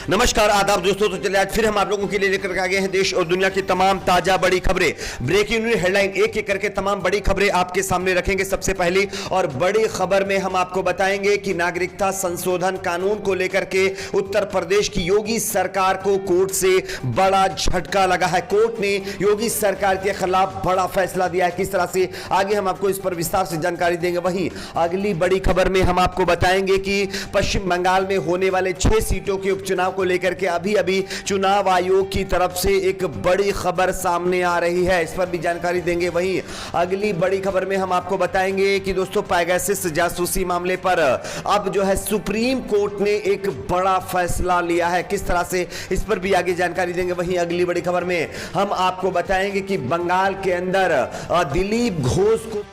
नमस्कार आदाब दोस्तों। तो चलिए आज फिर हम आप लोगों के लिए लेकर आ गए हैं देश और दुनिया की तमाम ताजा बड़ी खबरें, ब्रेकिंग न्यूज हेडलाइन, एक एक करके तमाम बड़ी खबरें आपके सामने रखेंगे। सबसे पहली और बड़ी खबर में हम आपको बताएंगे कि नागरिकता संशोधन कानून को लेकर के उत्तर प्रदेश की योगी सरकार को कोर्ट से बड़ा झटका लगा है। कोर्ट ने योगी सरकार के खिलाफ बड़ा फैसला दिया है। किस तरह से आगे हम आपको इस पर विस्तार से जानकारी देंगे। वहीं अगली बड़ी खबर में हम आपको बताएंगे कि पश्चिम बंगाल में होने वाले 6 सीटों के उपचुनाव को लेकर के अभी चुनाव आयोग की तरफ से एक बड़ी खबर सामने आ रही है, इस पर भी जानकारी देंगे। वहीं अगली बड़ी खबर में हम आपको बताएंगे कि दोस्तों पेगासस जासूसी मामले पर अब जो है सुप्रीम कोर्ट ने एक बड़ा फैसला लिया है। किस तरह से, इस पर भी आगे जानकारी देंगे। वहीं अगली बड़ी खबर में हम आपको बताएंगे कि बंगाल के अंदर दिलीप घोष को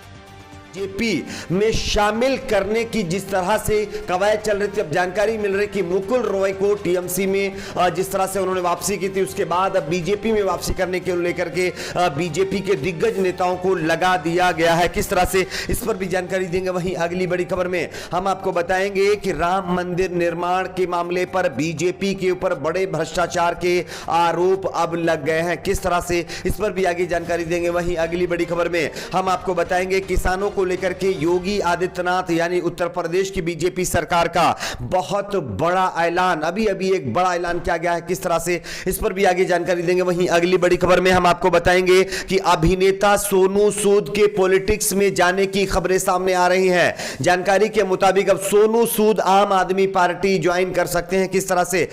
बीजेपी में शामिल करने की जिस तरह से कवायद चल रही थी, अब जानकारी मिल रही कि मुकुल रॉय को टीएमसी में जिस तरह से उन्होंने वापसी की थी, उसके बाद अब बीजेपी में वापसी करने के लेकर के बीजेपी के दिग्गज नेताओं को लगा दिया गया है। किस तरह से, इस पर भी जानकारी देंगे। वहीं अगली बड़ी खबर में हम आपको बताएंगे कि राम मंदिर निर्माण के मामले पर बीजेपी के ऊपर बड़े भ्रष्टाचार के आरोप अब लग गए हैं। किस तरह से, इस पर भी आगे जानकारी देंगे। वहीं अगली बड़ी खबर में हम आपको बताएंगे किसानों को लेकर के योगी आदित्यनाथ यानी उत्तर प्रदेश की बीजेपी सरकार का बहुत बड़ा ऐलान, अभी एक बड़ा ऐलान किया गया है। किस तरह से, इस पर भी आगे जानकारी देंगे। वहीं अगली बड़ी खबर में हम आपको बताएंगे कि अभिनेता सोनू सूद के पॉलिटिक्स में जाने की खबरें सामने आ रही हैं। जानकारी के मुताबिक अब सोनू सूद आम आदमी पार्टी ज्वाइन कर सकते हैं। किस तरह से,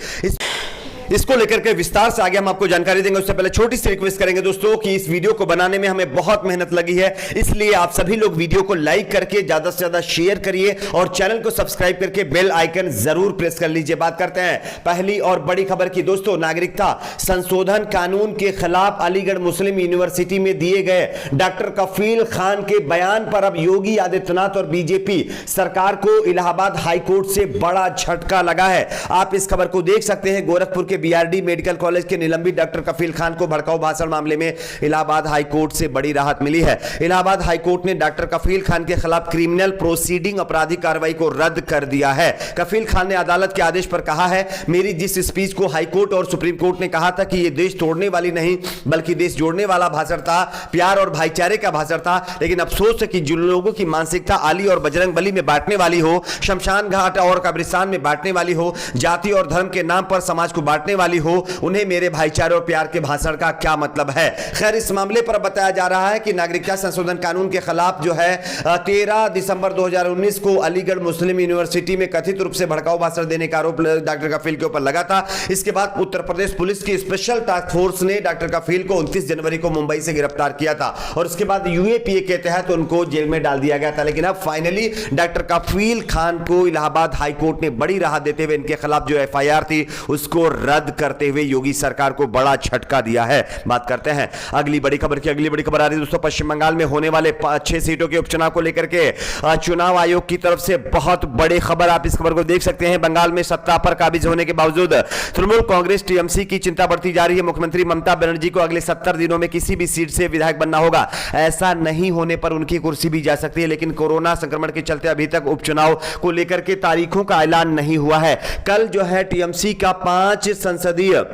इसको लेकर के विस्तार से आगे हम आपको जानकारी देंगे। उससे पहले छोटी सी रिक्वेस्ट करेंगे दोस्तों कि इस वीडियो को बनाने में हमें बहुत मेहनत लगी है, इसलिए आप सभी लोग वीडियो को लाइक करके ज्यादा से ज्यादा शेयर करिए और चैनल को सब्सक्राइब करके बेल आइकन जरूर प्रेस कर लीजिए। बात करते हैं पहली और बड़ी खबर की दोस्तों। नागरिकता संशोधन कानून के खिलाफ अलीगढ़ मुस्लिम यूनिवर्सिटी में दिए गए डॉक्टर कफील खान के बयान पर अब योगी आदित्यनाथ और बीजेपी सरकार को इलाहाबाद हाईकोर्ट से बड़ा झटका लगा है। आप इस खबर को देख सकते हैं। गोरखपुर बीआरडी मेडिकल कॉलेज के निलंबित डॉक्टर कफील खान को भड़काऊ भाषण मामले में इलाहाबाद हाईकोर्ट से बड़ी राहत मिली है। इलाहाबाद हाईकोर्ट ने डॉक्टर कफील खान के खिलाफ क्रिमिनल प्रोसीडिंग आपराधिक कार्रवाई को रद्द कर दिया है। कफील खान ने अदालत के आदेश पर कहा है, मेरी जिस स्पीच को हाईकोर्ट और सुप्रीम कोर्ट ने कहा था कि यह देश तोड़ने वाली नहीं बल्कि देश जोड़ने वाला भाषण था, प्यार और भाईचारे का भाषण था, लेकिन अफसोस है कि जिन लोगों की मानसिकता आली और बजरंग बली में बांटने वाली हो, शमशान घाट और कब्रिस्तान में बांटने वाली हो, जाति और धर्म के नाम पर समाज को बांटने वाली हो, उन्हें मेरे भाईचारे और प्यार के भाषण का क्या मतलब है। खैर, इस मामले पर बताया जा रहा है कि नागरिकता संशोधन कानून के खिलाफ जो है 13 दिसंबर 2019 को अलीगढ़ मुस्लिम यूनिवर्सिटी में कथित रूप से भड़काऊ भाषण देने का आरोप डॉक्टर कफील के ऊपर लगा था। इसके बाद उत्तर प्रदेश पुलिस की स्पेशल टास्क फोर्स ने डॉक्टर कफील को 29 जनवरी को मुंबई से गिरफ्तार किया था और उसके बाद यूएपीए के तहत उनको जेल में डाल दिया गया था। लेकिन अब फाइनली डॉक्टर कफील खान को इलाहाबाद हाईकोर्ट ने बड़ी राहत देते हुए इनके खिलाफ जो एफआईआर थी उसको रद्द करते हुए योगी सरकार को बड़ा झटका दिया है। बात करते हैं अगली बड़ी खबर की। अगली बड़ी खबर आ रही है दोस्तों पश्चिम बंगाल में होने वाले 6 सीटों के उपचुनाव को लेकर के चुनाव आयोग की तरफ से बहुत बड़ी खबर। आप इस खबर को देख सकते हैं। बंगाल में सत्ता पर काबिज होने के बावजूद तृणमूल कांग्रेस टीएमसी की चिंता बढ़ती जा रही है। मुख्यमंत्री ममता बनर्जी को अगले 70 दिनों में किसी भी सीट से विधायक बनना होगा। ऐसा नहीं होने पर उनकी कुर्सी भी जा सकती है, लेकिन कोरोना संक्रमण के चलते अभी तक उपचुनाव को लेकर के तारीखों का ऐलान नहीं हुआ है। कल जो है टीएमसी का 5 संसदीय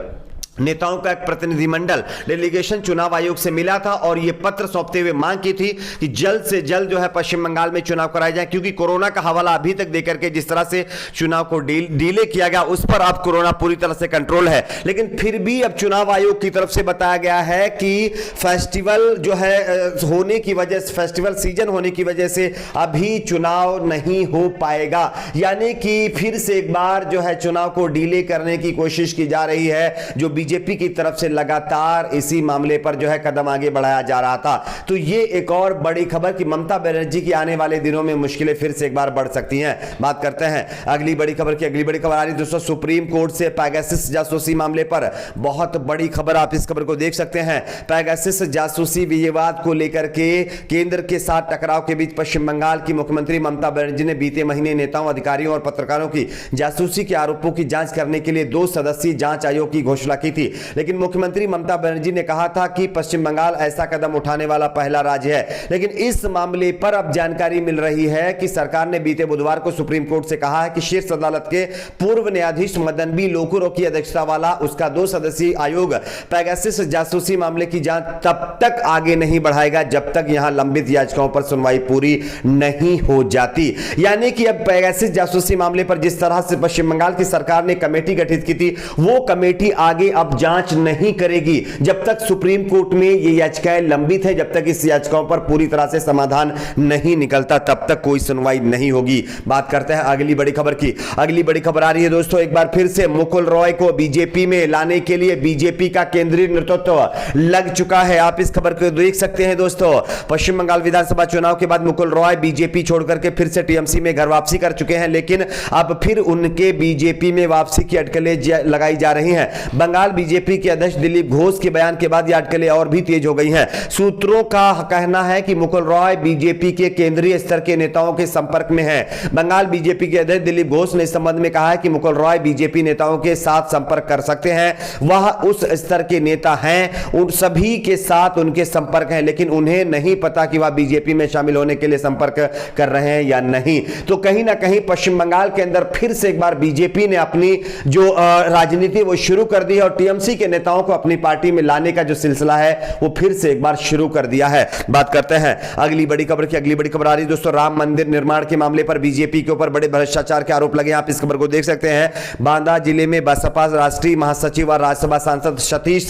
नेताओं का एक प्रतिनिधिमंडल डेलीगेशन चुनाव आयोग से मिला था और यह पत्र सौंपते हुए मांग की थी कि जल्द से जल्द जो है पश्चिम बंगाल में चुनाव कराए जाए, क्योंकि कोरोना का हवाला अभी तक देकर के जिस तरह से चुनाव को डिले किया गया उस पर अब कोरोना पूरी तरह से कंट्रोल है। लेकिन फिर भी अब चुनाव आयोग की तरफ से बताया गया है कि फेस्टिवल जो है होने की वजह से, फेस्टिवल सीजन होने की वजह से अभी चुनाव नहीं हो पाएगा, यानी कि फिर से एक बार जो है चुनाव को डिले करने की कोशिश की जा रही है, जो बीजेपी की तरफ से लगातार इसी मामले पर जो है कदम आगे बढ़ाया जा रहा था। तो ये एक और बड़ी खबर कि ममता बनर्जी की आने वाले दिनों में मुश्किलें फिर से एक बार बढ़ सकती हैं। बात करते हैं अगली बड़ी खबर की। अगली बड़ी खबर आ रही है दोस्तों सुप्रीम कोर्ट से पेगासस जासूसी मामले पर बहुत बड़ी खबर। आप इस खबर को देख सकते हैं। पेगासस जासूसी विवाद को लेकर के केंद्र के साथ टकराव के बीच पश्चिम बंगाल की मुख्यमंत्री ममता बनर्जी ने बीते महीने नेताओं, अधिकारियों और पत्रकारों की जासूसी के आरोपों की जांच करने के लिए 2 सदस्यीय जांच आयोग की घोषणा की थी। थी, लेकिन मुख्यमंत्री ममता बनर्जी ने कहा था कि पश्चिम बंगाल ऐसा कदम उठाने वाला पहला राज्य है। लेकिन इस मामले पर अब जानकारी मिल रही है कि सरकार ने बीते बुधवार को सुप्रीम कोर्ट से कहा है कि शीर्ष अदालत के पूर्व न्यायाधीश मदन बी लोकुर की अध्यक्षता वाला उसका 2 सदस्यीय आयोग पेगासस जासूसी मामले की जांच तब तक आगे नहीं बढ़ाएगा जब तक यहां लंबित याचिकाओं पर सुनवाई पूरी नहीं हो जाती। यानी कि अब पेगासस जासूसी मामले पर जिस तरह से पश्चिम बंगाल की सरकार ने कमेटी गठित की थी, वो कमेटी आगे अब जांच नहीं करेगी जब तक सुप्रीम कोर्ट में ये याचिकाएं लंबित है, जब तक इस याचिकाओं पर पूरी तरह से समाधान नहीं निकलता तब तक कोई सुनवाई नहीं होगी। बात करते हैं अगली बड़ी खबर की। अगली बड़ी खबर आ रही है दोस्तों, एक बार फिर से मुकुल रॉय को बीजेपी में लाने के लिए बीजेपी का केंद्रीय नेतृत्व लग चुका है। आप इस खबर को देख सकते हैं दोस्तों। पश्चिम बंगाल विधानसभा चुनाव के बाद मुकुल रॉय बीजेपी छोड़ करके फिर से टीएमसी में घर वापसी कर चुके हैं, लेकिन अब फिर उनके बीजेपी में वापसी की अटकलें लगाई जा रही हैं। बंगाल बीजेपी के अध्यक्ष दिलीप घोष के बयान के बाद ये अटकलें और भी तेज हो गई हैं। सूत्रों का कहना है कि मुकुल रॉय बीजेपी के केंद्रीय स्तर के नेताओं के संपर्क में है। बंगाल बीजेपी के अध्यक्ष दिलीप घोष ने इस संबंध में कहा है कि मुकुल रॉय बीजेपी नेताओं के साथ संपर्क कर सकते हैं, वह उस स्तर के नेता हैं, उन सभी के साथ उनके संपर्क हैं, लेकिन उन्हें नहीं पता कि वह बीजेपी में शामिल होने के लिए संपर्क कर रहे हैं या नहीं। तो कहीं ना कहीं पश्चिम बंगाल के अंदर फिर से एक बार बीजेपी ने अपनी जो राजनीति वो शुरू कर दी है और टीएमसी के नेताओं को अपनी पार्टी में लाने का जो सिलसिला है वो फिर से एक बार शुरू कर दिया है। बात करते हैं अगली बड़ी खबर की। अगली बड़ी खबर आ रही है दोस्तों, राम मंदिर निर्माण के मामले पर बीजेपी के ऊपर बड़े भ्रष्टाचार के आरोप लगे। आप इस खबर को देख सकते हैं। बांदा जिले में बसपा राष्ट्रीय महासचिव और राज्यसभा सांसद सतीश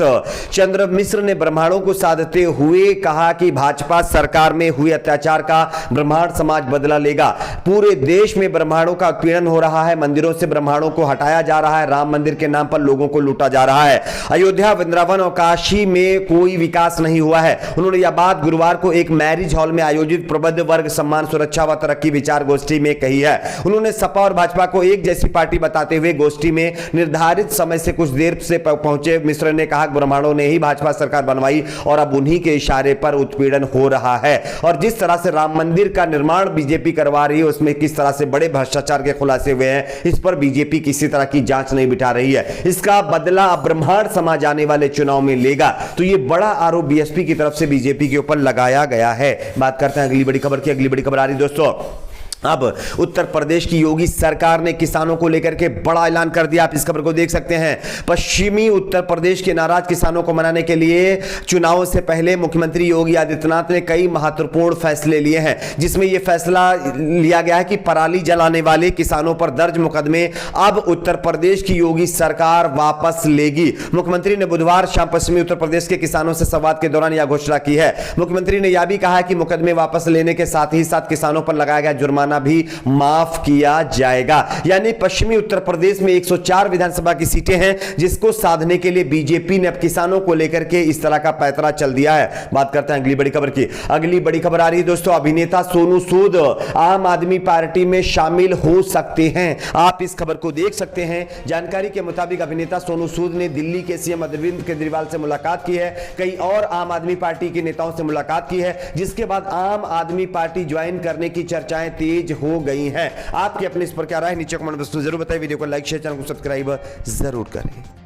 चंद्र मिश्र ने ब्राह्मणों को साधते हुए कहा कि भाजपा सरकार में हुए अत्याचार का ब्राह्मण समाज बदला लेगा। पूरे देश में ब्राह्मणों का उत्पीड़न हो रहा है, मंदिरों से ब्राह्मणों को हटाया जा रहा है, राम मंदिर के नाम पर लोगों को लूटा जा रहा है। अयोध्या, वृंदावन और काशी में कोई विकास नहीं हुआ है। उन्होंने यह बात गुरुवार को एक मैरिज हॉल में आयोजित प्रबुद्ध वर्ग सम्मान सुरक्षा व तरक्की विचार गोष्ठी में कही है। उन्होंने सपा और भाजपा को एक जैसी पार्टी बताते हुए गोष्ठी में निर्धारित समय से कुछ देर से पहुंचे मिश्र ने कहा ब्राह्मणों ने ही भाजपा सरकार बनवाई और अब उन्हीं के इशारे पर उत्पीड़न हो रहा है। और जिस तरह से राम मंदिर का निर्माण बीजेपी करवा रही है उसमें किस तरह से बड़े भ्रष्टाचार के खुलासे हुए हैं, इस पर बीजेपी किसी तरह की जांच नहीं बिठा रही है। इसका बदला अब ब्राह्मण समाज आने वाले चुनाव में लेगा। तो यह बड़ा आरोप बीएसपी की तरफ से बीजेपी के ऊपर लगाया गया है। बात करते हैं अगली बड़ी खबर की। अगली बड़ी खबर आ रही दोस्तों, अब उत्तर प्रदेश की योगी सरकार ने किसानों को लेकर के बड़ा ऐलान कर दिया। आप इस खबर को देख सकते हैं। पश्चिमी उत्तर प्रदेश के नाराज किसानों को मनाने के लिए चुनाव से पहले मुख्यमंत्री योगी आदित्यनाथ ने कई महत्वपूर्ण फैसले लिए हैं, जिसमें यह फैसला लिया गया है कि पराली जलाने वाले किसानों पर दर्ज मुकदमे अब उत्तर प्रदेश की योगी सरकार वापस लेगी। मुख्यमंत्री ने बुधवार शाम पश्चिमी उत्तर प्रदेश के किसानों से संवाद के दौरान यह घोषणा की है। मुख्यमंत्री ने यह भी कहा कि मुकदमे वापस लेने के साथ ही साथ किसानों पर लगाया गया जुर्माना भी माफ किया जाएगा। यानी पश्चिमी उत्तर प्रदेश में 104 विधानसभा की सीटें हैं, जिसको साधने के लिए बीजेपी ने अब किसानों को लेकर के इस तरह का पैतरा चल दिया है। बात करते हैं अगली बड़ी खबर की। अगली बड़ी खबर आ रही है दोस्तों, अभिनेता सोनू सूद आम आदमी पार्टी में शामिल हो सकते हैं। आप इस खबर को देख सकते हैं। जानकारी के मुताबिक अभिनेता सोनू सूद ने दिल्ली के सीएम अरविंद केजरीवाल से मुलाकात की है, कई और आम आदमी पार्टी के नेताओं से मुलाकात की है, जिसके बाद आम आदमी पार्टी ज्वाइन करने की चर्चाएं तेज हो गई हैं। आपकी अपनी इस पर क्या राय, नीचे कमेंट बॉक्स में जरूर बताइए। वीडियो को लाइक शेयर, चैनल को सब्सक्राइब जरूर करें।